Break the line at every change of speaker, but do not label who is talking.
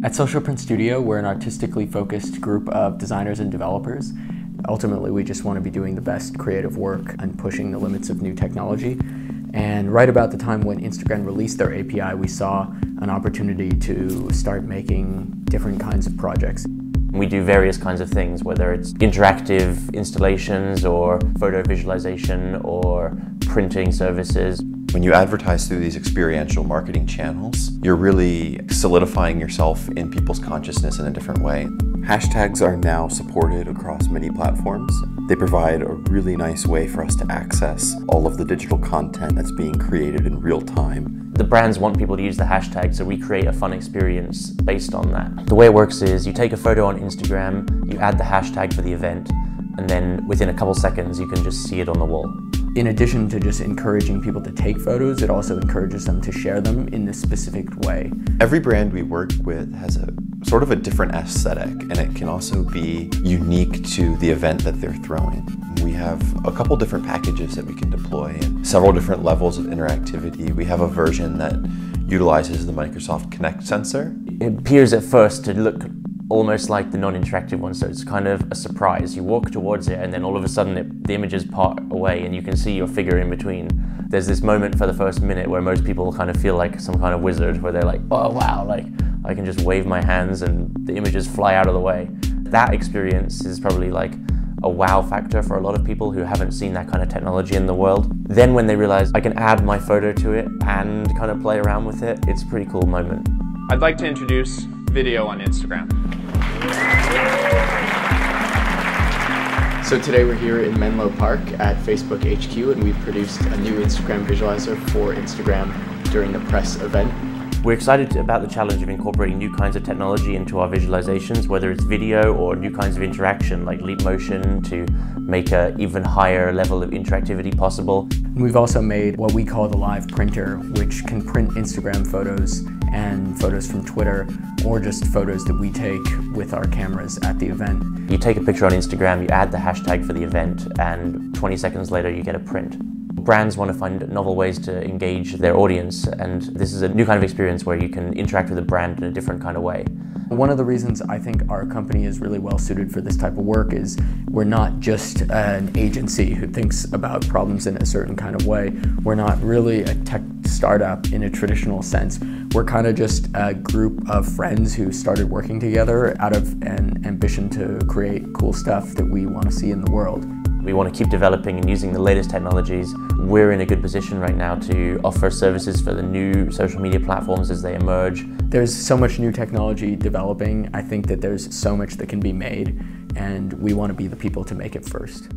At Social Print Studio, we're an artistically focused group of designers and developers. Ultimately, we just want to be doing the best creative work and pushing the limits of new technology. And right about the time when Instagram released their API, we saw an opportunity to start making different kinds of projects.
We do various kinds of things, whether it's interactive installations or photo visualization or printing services.
When you advertise through these experiential marketing channels, you're really solidifying yourself in people's consciousness in a different way. Hashtags are now supported across many platforms. They provide a really nice way for us to access all of the digital content that's being created in real time.
The brands want people to use the hashtag, so we create a fun experience based on that. The way it works is you take a photo on Instagram, you add the hashtag for the event, and then within a couple seconds you can just see it on the wall.
In addition to just encouraging people to take photos, it also encourages them to share them in this specific way.
Every brand we work with has a sort of a different aesthetic, and it can also be unique to the event that they're throwing. We have a couple different packages that we can deploy and several different levels of interactivity. We have a version that utilizes the Microsoft Kinect sensor.
It appears at first to look almost like the non-interactive one, so it's kind of a surprise. You walk towards it and then all of a sudden the images part away and you can see your figure in between. There's this moment for the first minute where most people kind of feel like some kind of wizard, where they're like, oh wow, like I can just wave my hands and the images fly out of the way. That experience is probably like a wow factor for a lot of people who haven't seen that kind of technology in the world. Then when they realize I can add my photo to it and kind of play around with it, it's a pretty cool moment.
I'd like to introduce video on Instagram.
So today we're here in Menlo Park at Facebook HQ, and we've produced a new Instagram visualizer for Instagram during the press event.
We're excited about the challenge of incorporating new kinds of technology into our visualizations, whether it's video or new kinds of interaction like Leap Motion to make an even higher level of interactivity possible.
We've also made what we call the Live Printer, which can print Instagram photos and photos from Twitter, or just photos that we take with our cameras at the event.
You take a picture on Instagram, you add the hashtag for the event, and 20 seconds later you get a print. Brands want to find novel ways to engage their audience, and this is a new kind of experience where you can interact with a brand in a different kind of way.
One of the reasons I think our company is really well suited for this type of work is we're not just an agency who thinks about problems in a certain kind of way. We're not really a tech startup in a traditional sense. We're kind of just a group of friends who started working together out of an ambition to create cool stuff that we want to see in the world.
We want to keep developing and using the latest technologies. We're in a good position right now to offer services for the new social media platforms as they emerge.
There's so much new technology developing. I think that there's so much that can be made, and we want to be the people to make it first.